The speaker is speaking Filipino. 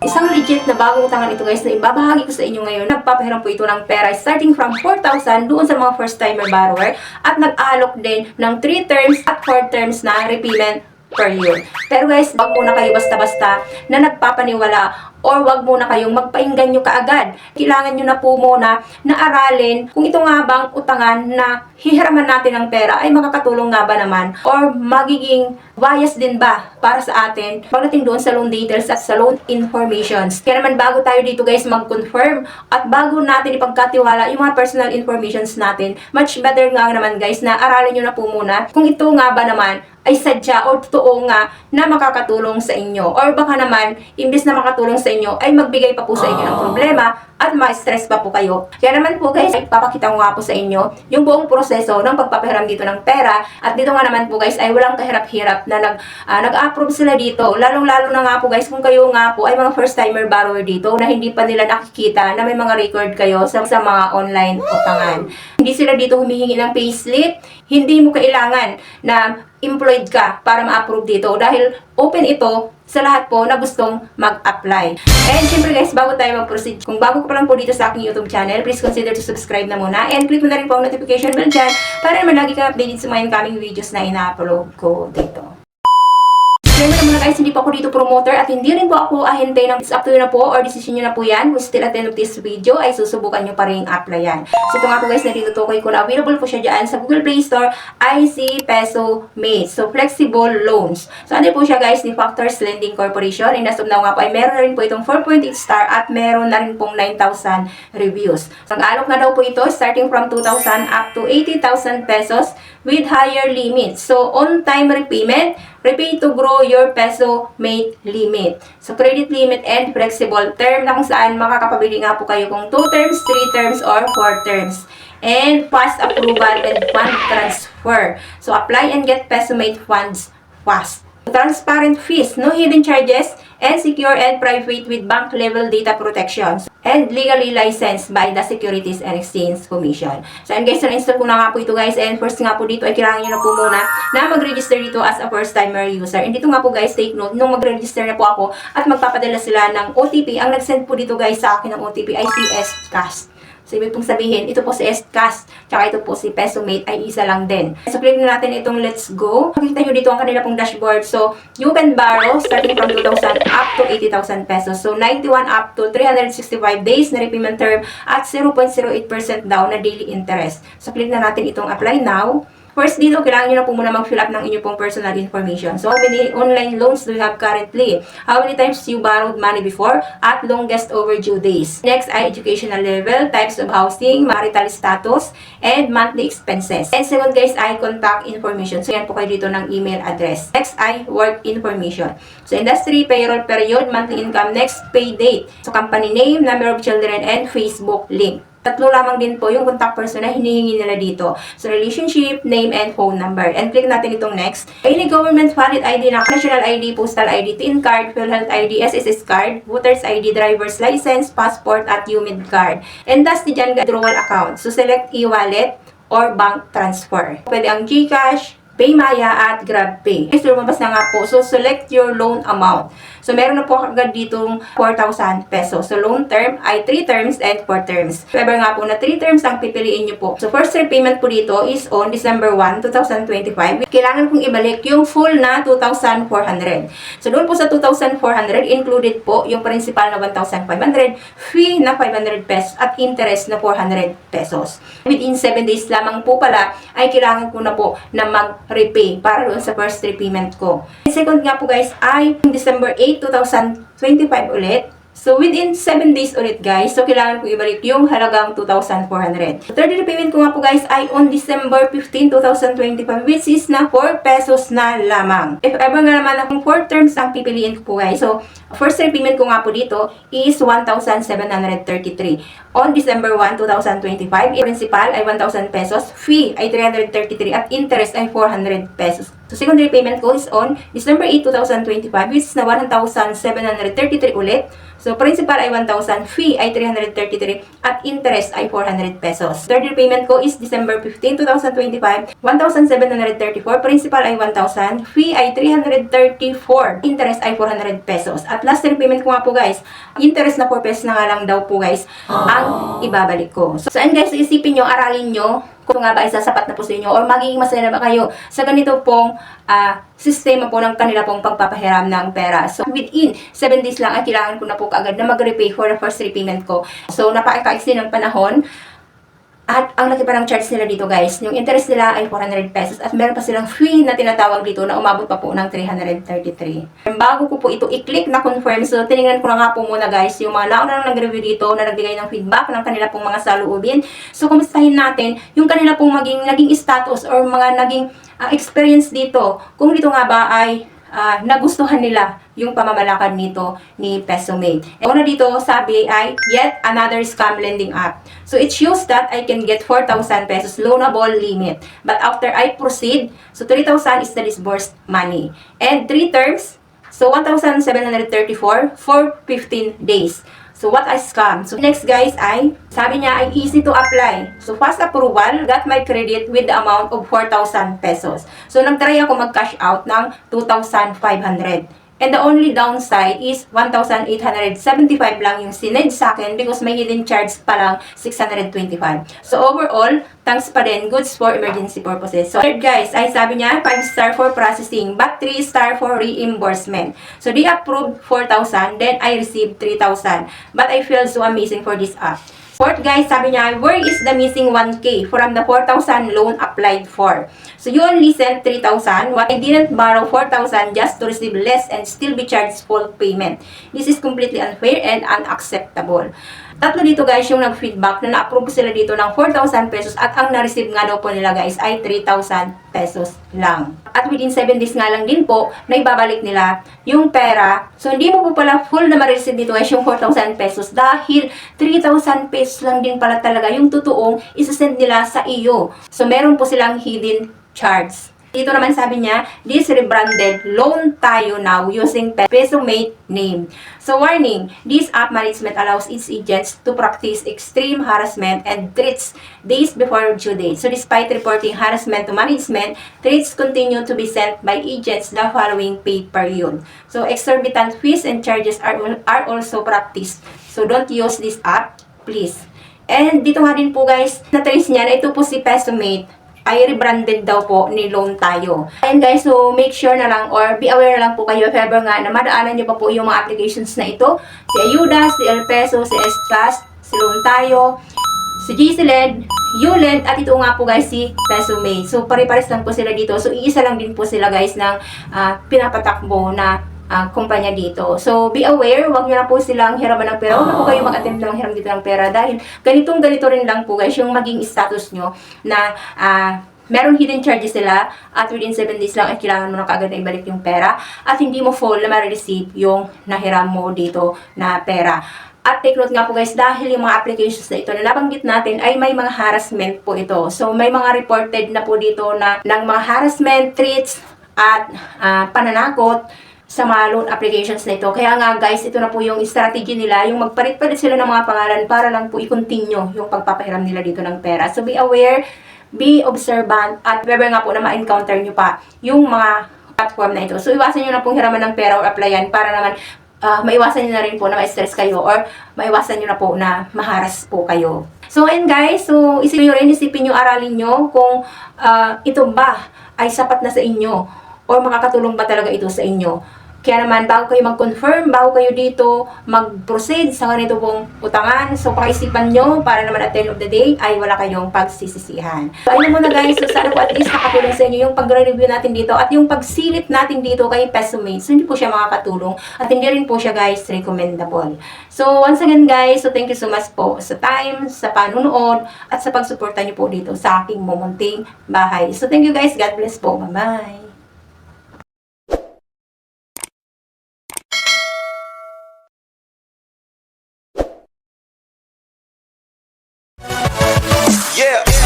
Isang legit na bagong utangan ito guys na ibabahagi ko sa inyo ngayon. Nagpapahiram po ito ng pera starting from 4,000 doon sa mga first timer borrower at nag-alok din ng 3 terms at 4 terms na repayment per year. Pero guys, wag muna kayo basta-basta na nagpapaniwala or wag muna kayong magpainggan nyo kaagad. Kailangan nyo na po muna na aralin kung ito nga bang utangan na hihiraman natin ng pera ay makakatulong nga ba naman or magiging bias din ba para sa atin pagdating doon sa loan details at sa loan informations. Kaya naman bago tayo dito guys mag-confirm at bago natin ipagkatiwala yung mga personal informations natin, much better nga naman guys na aralin nyo na po muna kung ito nga ba naman ay sadya o totoo nga na makakatulong sa inyo. Or baka naman, imbes na makatulong sa inyo, ay magbigay pa po sa inyo ng problema at ma-stress pa po kayo. Kaya naman po guys, ay papakita ko nga po sa inyo yung buong proseso ng pagpapahiram dito ng pera. At dito nga naman po guys, ay walang kahirap-hirap na nag-approve sila dito. Lalong-lalo na nga po guys, kung kayo nga po ay mga first-timer borrower dito na hindi pa nila nakikita na may mga record kayo sa mga online utangan. Hindi sila dito humihingi ng payslip, hindi mo kailangan na employed ka para ma-approve dito dahil open ito sa lahat po na gustong mag-apply. And syempre guys, bago tayo mag-proceed, kung bago ka pa lang po dito sa aking YouTube channel, please consider to subscribe na muna and click mo na rin po ang notification bell dyan para naman lagi ka updated sa mga incoming videos na ina-upload ko dito. Remember muna guys, hindi po ako dito promoter at hindi rin po ako ahente ng it's up to you na po or decision nyo na po yan. Kung still at the end of this video ay susubukan nyo pa rin applyan. So ito nga po guys, natutukoy ko na available po siya dyan sa Google Play Store, IC Peso Mate. So flexible loans. So ano po siya guys ni Factors Lending Corporation. And as of now nga po ay meron na rin po itong 4.8 star at meron na rin pong 9,000 reviews. So ang alok na daw po ito starting from 2,000 up to 80,000 pesos with higher limits. So on time repayment, repay to grow your Peso Mate limit. So, credit limit and flexible term na kung saan makakapabili nga po kayo kung 2 terms, 3 terms, or 4 terms. And fast approval and fund transfer. So, apply and get Peso Mate funds fast. Transparent fees, no hidden charges, and secure and private with bank level data protections and legally licensed by the Securities and Exchange Commission. So and guys, na-install ko na nga po ito guys, and first nga po dito ay kailangan nyo na po muna na mag-register dito as a first timer user. And dito nga po guys, take note, nung mag-register na po ako at magpapadala sila ng OTP, ang nag-send po dito guys sa akin ng OTP ay si S-Cast. So, ibig pong sabihin, ito po si S-Cast, tsaka ito po si Peso Mate ay isa lang din. So, click na natin itong Let's Go. Makikita nyo dito ang kanila pong dashboard. So, you can borrow starting from 2,000 up to 80,000 pesos. So, 91 up to 365 days na repayment term at 0.08% daw na daily interest. So, click na natin itong Apply Now. First dito, kailangan nyo na po muna mag-fill up ng inyong pong personal information. So, how many online loans do you have currently? How many times you borrowed money before? At longest overdue days. Next ay educational level, types of housing, marital status, and monthly expenses. And second guys ay contact information. So, yan po kayo dito ng email address. Next ay work information. So, industry, payroll period, monthly income, next pay date. So, company name, number of children, and Facebook link. Tatlo lamang din po yung contact person na hinihingi nila dito. So, relationship, name, and phone number. And click natin itong next. Any government valid ID na national ID, postal ID, TIN card, PhilHealth ID, SSS card, voter's ID, driver's license, passport, at UMID card. And that's the dyan withdrawal account. So, select e-wallet or bank transfer. Pwede ang GCash, PayMaya at GrabPay. So, lumabas na nga po. So, select your loan amount. So, meron na po agad ditong 4,000 pesos. So, loan term ay 3 terms and 4 terms. If ever nga po na 3 terms ang pipiliin nyo po. So, first repayment po dito is on December 1, 2025. Kailangan kong ibalik yung full na 2,400. So, doon po sa 2,400, included po yung principal na 1,500, fee na 500 pesos, at interest na 400 pesos. Within 7 days lamang po pala, ay kailangan ko na po na mag-repay para doon sa first repayment ko. And second nga po guys, ay December 8, 2025 ulit. So, within 7 days ulit guys. So, kailangan ko ibalik yung halagang 2,400. So, third repayment ko nga po guys ay on December 15, 2025 which is na 4 pesos na lamang. If ever nga naman akong 4 terms ang pipiliin ko po guys. So, first repayment ko nga po dito is 1,733. On December 1, 2025, principal ay 1,000 pesos, fee ay 333 at interest ay 400 pesos. So, second repayment ko is on December 8, 2025, which is na 1,733 ulit. So, principal ay 1,000, fee ay 333, at interest ay 400 pesos. Third repayment ko is December 15, 2025, 1,734, principal ay 1,000, fee ay 334, interest ay 400 pesos. At last repayment ko nga po guys, interest na 4 pesos na nga lang daw po guys, ang ibabalik ko. So, and guys, isipin nyo, aralin nyo, kung nga ba ay sasapat na po sa inyo or magiging masaya na ba kayo sa ganito pong sistema po ng kanila pong pagpapahiram ng pera. So, within 7 days lang ay kailangan ko na po kaagad na mag-repay for the first repayment ko. So, napaka-extend ng panahon. At ang laki pa ng charge nila dito guys, yung interest nila ay 400 pesos at meron pa silang fee na tinatawag dito na umabot pa po ng 333. Bago ko po ito i-click na confirm, so tinignan ko na nga po muna guys yung mga nauna nang nag-review dito na nagbigay ng feedback ng kanila pong mga saloobin. So kumustahin natin yung kanila pong naging status or mga naging experience dito. Kung dito nga ba ay nagustuhan nila yung pamamalakad nito ni PesoMate. Una dito, sabi ay yet another scam lending app. So it shows that I can get 4,000 pesos loanable limit. But after I proceed, so 3,000 is the disbursed money. And 3 terms, so 1,734 for 15 days. So, what a scam. So, next guys ay, sabi niya ay easy to apply. So, fast approval, got my credit with the amount of 4,000 pesos. So, nagtry ako mag-cash out ng 2,500. And the only downside is 1,875 lang yung sined sa akin because may hidden charge pa lang 625. So overall, thanks pa din, goods for emergency purposes. So third guys, ay sabi niya 5 star for processing but 3 star for reimbursement. So they approved 4,000, then I received 3,000. But I feel so amazing for this app. Fourth guys, sabi niya, where is the missing 1K from the 4,000 loan applied for? So you only sent 3,000. What I didn't borrow 4,000 just to receive less and still be charged full payment. This is completely unfair and unacceptable. Tatlo dito guys yung nag-feedback na na-approve sila dito ng 4,000 pesos at ang na-receive nga daw po nila guys ay 3,000 pesos lang. At within 7 days nga lang din po na ibabalik nila yung pera. So hindi mo po pala full na ma-receive dito guys yung 4,000 pesos dahil 3,000 pesos lang din pala talaga yung totoong isasend nila sa iyo. So meron po silang hidden charge. Dito naman sabi niya, this rebranded loan tayo now using PesoMate name. So warning, this app management allows its agents to practice extreme harassment and threats days before due date. So despite reporting harassment to management, threats continue to be sent by agents the following pay period. So exorbitant fees and charges are also practiced. So don't use this app, please. And dito nga din po guys, na-trace niya na ito po si PesoMate ay rebranded daw po ni Loan Tayo. And guys, so make sure na lang or be aware na lang po kayo if ever nga na madaanan nyo pa po yung mga applications na ito. Si Ayuda, si El Peso, si S-Trust, si Loan Tayo, si GCLED, ULED, at ito nga po guys si PesoMate. So pare-pares lang po sila dito. So iisa lang din po sila guys ng pinapatakbo na kumpanya dito. So, be aware, wag nyo na po silang hiraman ng pera. Huwag na po kayo mag-attempt na manghiram dito ng pera dahil ganito rin lang po guys yung maging status nyo na meron hidden charges sila at within 7 days lang ay kailangan mo na kaagad na ibalik yung pera at hindi mo full na ma-receive yung nahiram mo dito na pera. At take note nga po guys, dahil yung mga applications na ito na nabanggit natin ay may mga harassment po ito. So, may mga reported na po dito na ng mga harassment, threats, at pananakot sa mga loan applications na ito. Kaya nga guys, ito na po yung strategy nila, yung magpalit-palit sila ng mga pangalan para lang po i-continue yung pagpapahiram nila dito ng pera. So be aware, be observant, at wherever nga po na ma-encounter nyo pa yung mga platform na ito. So iwasan nyo na pong hiraman ng pera or applyan para naman maiwasan nyo na rin po na ma-stress kayo or maiwasan nyo na po na maharas po kayo. So and guys, so isipin nyo, aralin nyo kung ito ba ay sapat na sa inyo or makakatulong ba talaga ito sa inyo. Kaya naman, bago kayo mag-confirm, bago kayo dito mag-proceed sa ganito pong utangan, so pakaisipan nyo para naman at the end of the day ay wala kayong pagsisisihan. So ayun muna guys, so sana po at least nakatulong sa inyo yung pagre-review natin dito at yung pagsilip natin dito kay PesoMate. So hindi po siya makakatulong at hindi rin po siya guys recommendable. So once again guys, so thank you so much po sa time, sa panunood at sa pagsuporta nyo po dito sa aking mumunting bahay. So thank you guys, God bless po, bye-bye! Yeah.